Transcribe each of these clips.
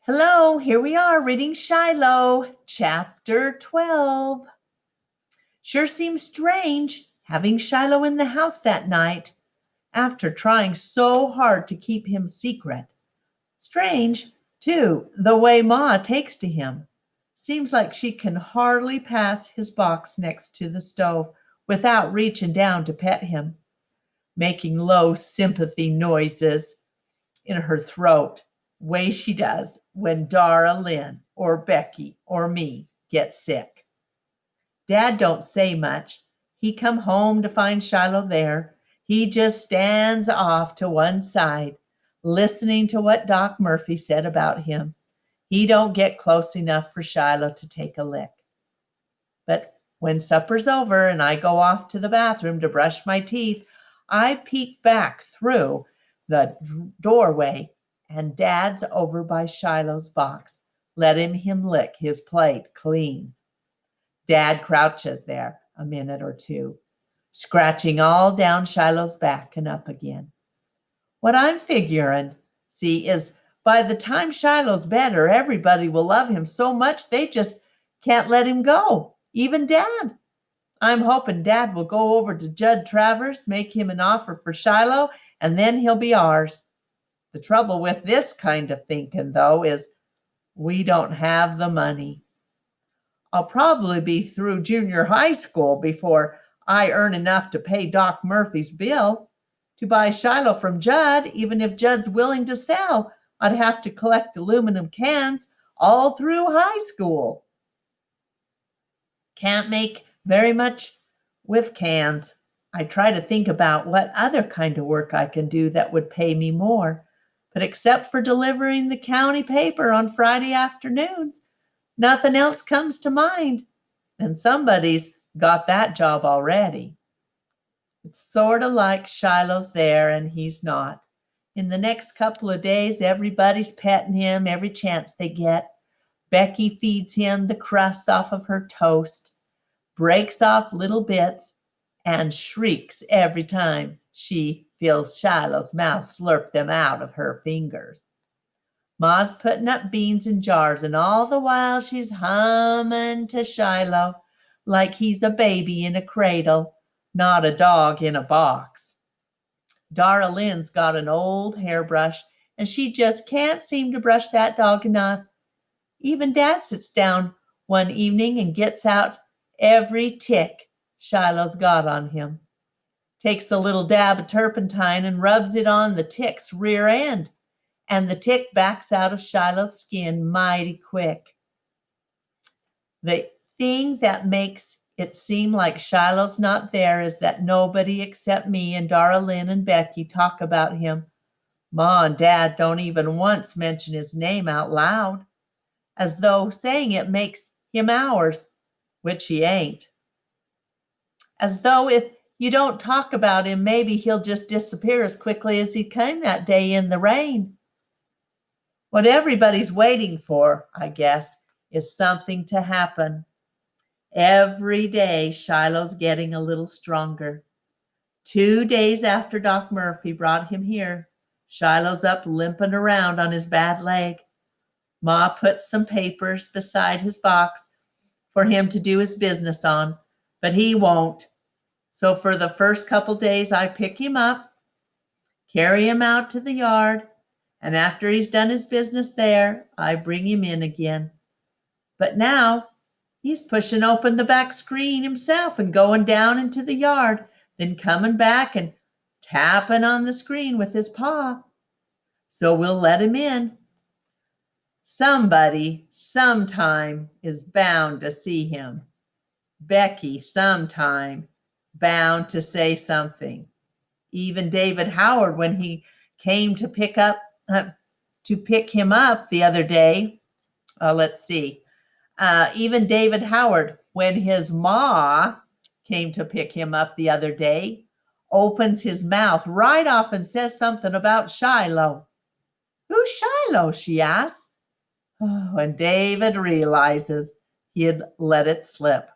Hello, here we are reading Shiloh, chapter 12. Sure seems strange having Shiloh in the house that night after trying so hard to keep him secret. Strange, too, the way Ma takes to him. Seems like she can hardly pass his box next to the stove without reaching down to pet him, making low sympathy noises in her throat, way she does when Dara Lynn or Becky or me get sick. Dad don't say much. He come home to find Shiloh there. He just stands off to one side, listening to what Doc Murphy said about him. He don't get close enough for Shiloh to take a lick. But when supper's over and I go off to the bathroom to brush my teeth, I peek back through the doorway, and Dad's over by Shiloh's box, letting him lick his plate clean. Dad crouches there a minute or two, scratching all down Shiloh's back and up again. What I'm figuring, see, is by the time Shiloh's better, everybody will love him so much they just can't let him go, even Dad. I'm hoping Dad will go over to Judd Travers, make him an offer for Shiloh, and then he'll be ours. The trouble with this kind of thinking, though, is we don't have the money. I'll probably be through junior high school before I earn enough to pay Doc Murphy's bill. To buy Shiloh from Judd, even if Judd's willing to sell, I'd have to collect aluminum cans all through high school. Can't make very much with cans. I try to think about what other kind of work I can do that would pay me more. But except for delivering the county paper on Friday afternoons, nothing else comes to mind. And somebody's got that job already. It's sort of like Shiloh's there and he's not. In the next couple of days, everybody's petting him every chance they get. Becky feeds him the crusts off of her toast, breaks off little bits, and shrieks every time she feels Shiloh's mouth slurp them out of her fingers. Ma's putting up beans in jars, and all the while she's humming to Shiloh like he's a baby in a cradle, not a dog in a box. Dara Lynn's got an old hairbrush, and she just can't seem to brush that dog enough. Even Dad sits down one evening and gets out every tick Shiloh's got on him. Takes a little dab of turpentine and rubs it on the tick's rear end, and the tick backs out of Shiloh's skin mighty quick. The thing that makes it seem like Shiloh's not there is that nobody except me and Dara Lynn and Becky talk about him. Ma and Dad don't even once mention his name out loud, as though saying it makes him ours, which he ain't. As though if you don't talk about him, maybe he'll just disappear as quickly as he came that day in the rain. What everybody's waiting for, I guess, is something to happen. Every day, Shiloh's getting a little stronger. 2 days after Doc Murphy brought him here, Shiloh's up limping around on his bad leg. Ma puts some papers beside his box for him to do his business on, but he won't. So for the first couple days, I pick him up, carry him out to the yard, and after he's done his business there, I bring him in again. But now, he's pushing open the back screen himself and going down into the yard, then coming back and tapping on the screen with his paw. So we'll let him in. Somebody, sometime, is bound to see him. Becky, sometime, bound to say something. Even David Howard, when he came to pick him up the other day, even David Howard, when his ma came to pick him up the other day, opens his mouth right off and says something about Shiloh. Who's Shiloh? She asks. Oh, and David realizes he had let it slip.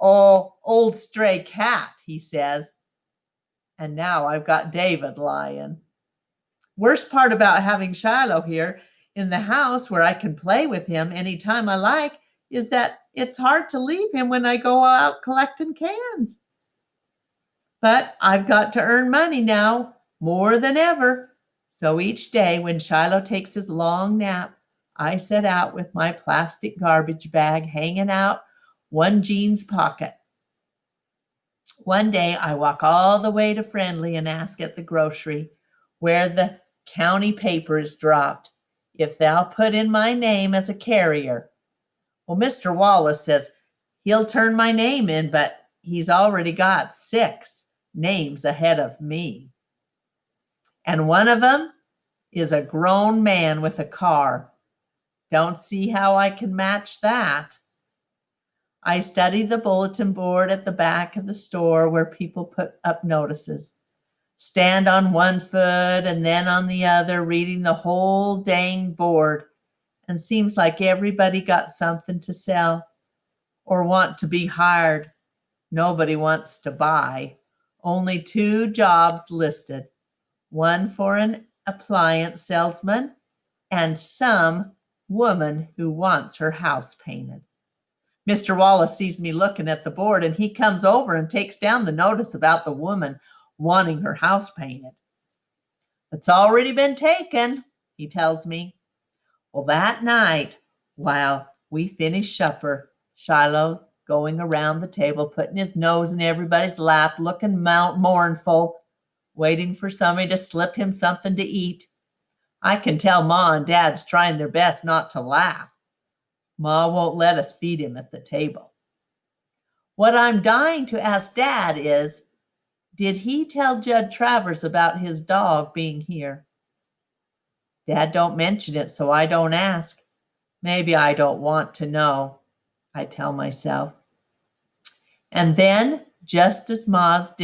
Oh, old stray cat, he says. And now I've got David lying. Worst part about having Shiloh here in the house where I can play with him anytime I like is that it's hard to leave him when I go out collecting cans. But I've got to earn money now, more than ever. So each day when Shiloh takes his long nap, I set out with my plastic garbage bag hanging out one jeans pocket. One day I walk all the way to Friendly and ask at the grocery where the county paper is dropped if they'll put in my name as a carrier. Well, Mr. Wallace says he'll turn my name in, but he's already got 6 names ahead of me. And one of them is a grown man with a car. Don't see how I can match that. I study the bulletin board at the back of the store where people put up notices. Stand on one foot and then on the other, reading the whole dang board. And seems like everybody got something to sell or want to be hired. Nobody wants to buy. Only 2 jobs listed. One for an appliance salesman and some woman who wants her house painted. Mr. Wallace sees me looking at the board and he comes over and takes down the notice about the woman wanting her house painted. It's already been taken, he tells me. Well, that night, while we finished supper, Shiloh's going around the table, putting his nose in everybody's lap, looking mournful, waiting for somebody to slip him something to eat. I can tell Ma and Dad's trying their best not to laugh. Ma won't let us feed him at the table. What I'm dying to ask Dad is, did he tell Judd Travers about his dog being here? Dad don't mention it, so I don't ask. Maybe I don't want to know, I tell myself. And then, just as Ma's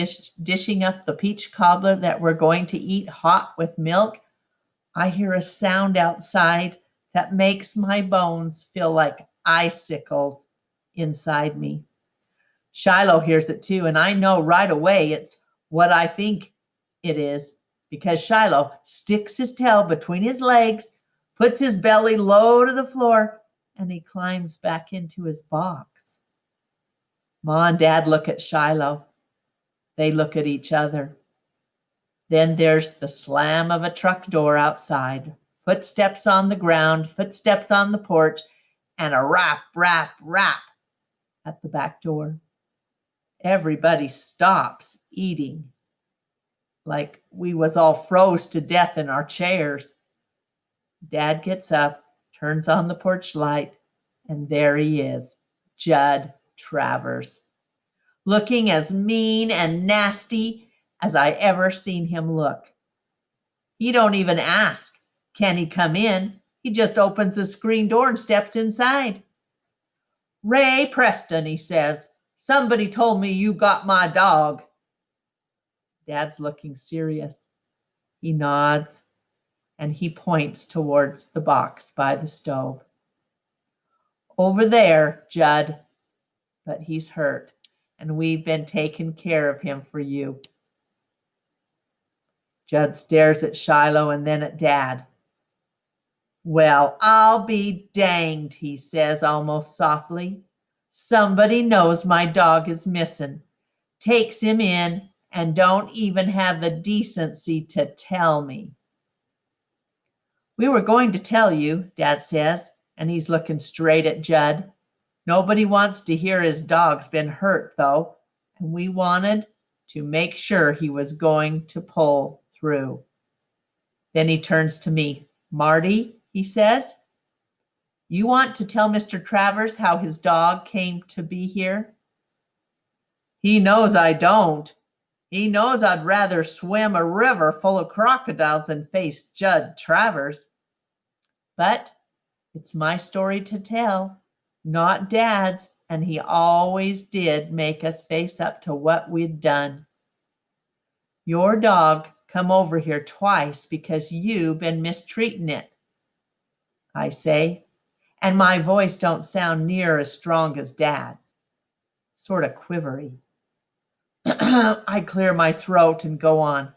dishing up the peach cobbler that we're going to eat hot with milk, I hear a sound outside that makes my bones feel like icicles inside me. Shiloh hears it too, and I know right away it's what I think it is, because Shiloh sticks his tail between his legs, puts his belly low to the floor, and he climbs back into his box. Ma and Dad look at Shiloh. They look at each other. Then there's the slam of a truck door outside, footsteps on the ground, footsteps on the porch, and a rap, rap, rap at the back door. Everybody stops eating, like we was all froze to death in our chairs. Dad gets up, turns on the porch light, and there he is, Judd Travers, looking as mean and nasty as I ever seen him look. He don't even ask, can he come in? He just opens the screen door and steps inside. Ray Preston, he says, somebody told me you got my dog. Dad's looking serious. He nods and he points towards the box by the stove. Over there, Judd, but he's hurt and we've been taking care of him for you. Judd stares at Shiloh and then at Dad. Well, I'll be danged, he says almost softly. Somebody knows my dog is missing, takes him in, and don't even have the decency to tell me. We were going to tell you, Dad says, and he's looking straight at Judd. Nobody wants to hear his dog's been hurt, though, and we wanted to make sure he was going to pull through. Then he turns to me. Marty, he says, you want to tell Mr. Travers how his dog came to be here? He knows I don't. He knows I'd rather swim a river full of crocodiles than face Judd Travers. But it's my story to tell, not Dad's, and he always did make us face up to what we'd done. Your dog come over here twice because you been mistreating it, I say, and my voice don't sound near as strong as Dad's, sort of quivery. I clear my throat and go on.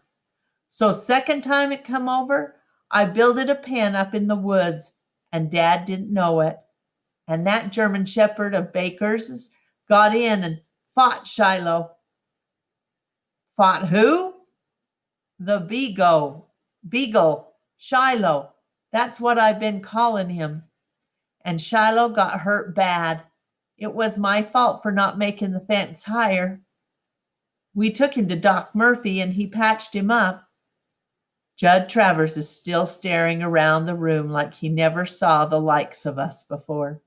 So second time it come over, I builded a pen up in the woods, and Dad didn't know it. And that German Shepherd of Baker's got in and fought Shiloh. Fought who? The Beagle, Shiloh. That's what I've been calling him. And Shiloh got hurt bad. It was my fault for not making the fence higher. We took him to Doc Murphy and he patched him up. Judd Travers is still staring around the room like he never saw the likes of us before.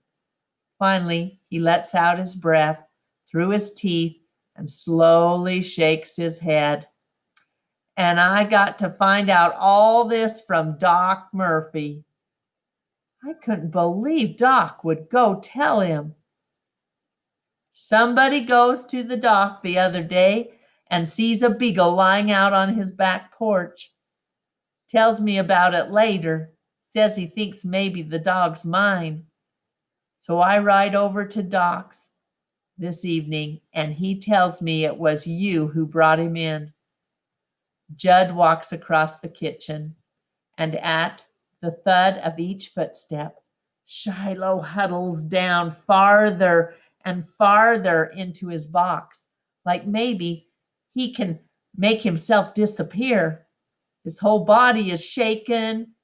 Finally, he lets out his breath through his teeth and slowly shakes his head. And I got to find out all this from Doc Murphy. I couldn't believe Doc would go tell him. Somebody goes to the doc the other day and sees a beagle lying out on his back porch. Tells me about it later. Says he thinks maybe the dog's mine. So I ride over to Doc's this evening and he tells me it was you who brought him in. Judd walks across the kitchen and at the thud of each footstep, Shiloh huddles down farther and farther into his box, like maybe he can make himself disappear. His whole body is shaken.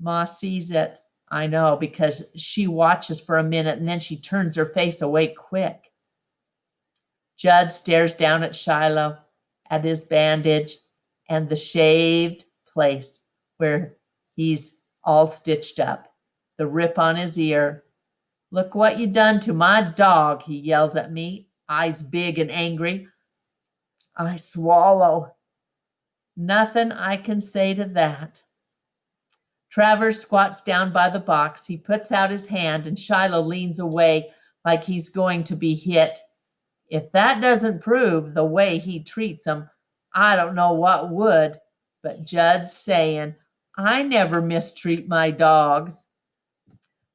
Ma sees it, I know, because she watches for a minute and then she turns her face away quick. Judd stares down at Shiloh, at his bandage, and the shaved place where he's all stitched up, the rip on his ear. Look what you done to my dog, he yells at me, eyes big and angry. I swallow. Nothing I can say to that. Travers squats down by the box. He puts out his hand and Shiloh leans away like he's going to be hit. If that doesn't prove the way he treats him, I don't know what would. But Judd's saying, I never mistreat my dogs.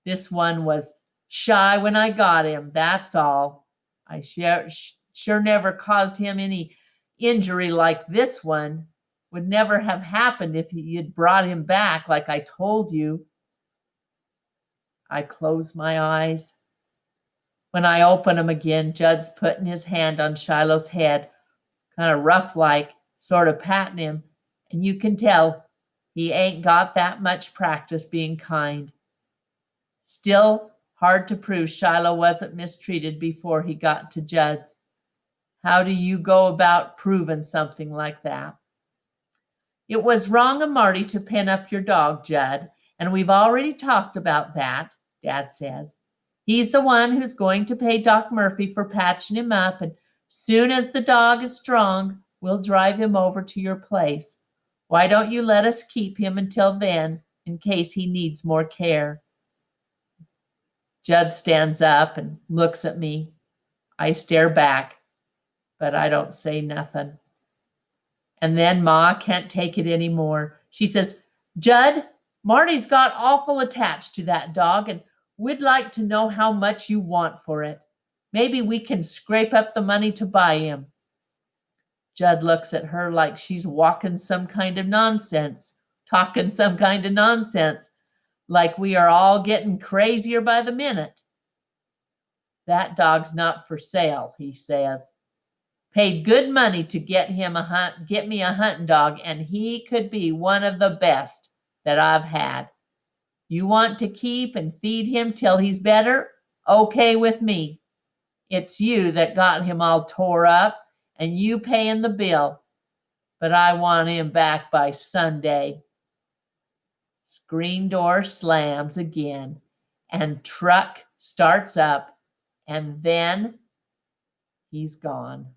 This one was shy when I got him, that's all. I sure never caused him any injury like this one. Would never have happened if you'd brought him back like I told you. I close my eyes. When I open them again, Judd's putting his hand on Shiloh's head, kind of rough like, sort of patting him, and you can tell he ain't got that much practice being kind. Still hard to prove Shiloh wasn't mistreated before he got to Judd's. How do you go about proving something like that? It was wrong of Marty to pin up your dog, Judd, and we've already talked about that, Dad says. He's the one who's going to pay Doc Murphy for patching him up, and soon as the dog is strong, we'll drive him over to your place. Why don't you let us keep him until then, in case he needs more care? Judd stands up and looks at me. I stare back, but I don't say nothing. And then Ma can't take it anymore. She says, Judd, Marty's got awful attached to that dog, and we'd like to know how much you want for it. Maybe we can scrape up the money to buy him. Judd looks at her like she's talking some kind of nonsense, like we are all getting crazier by the minute. That dog's not for sale, he says. Paid good money to get me a hunting dog, and he could be one of the best that I've had. You want to keep and feed him till he's better? Okay with me. It's you that got him all tore up, and you paying the bill. But I want him back by Sunday. Screen door slams again, and truck starts up, and then he's gone.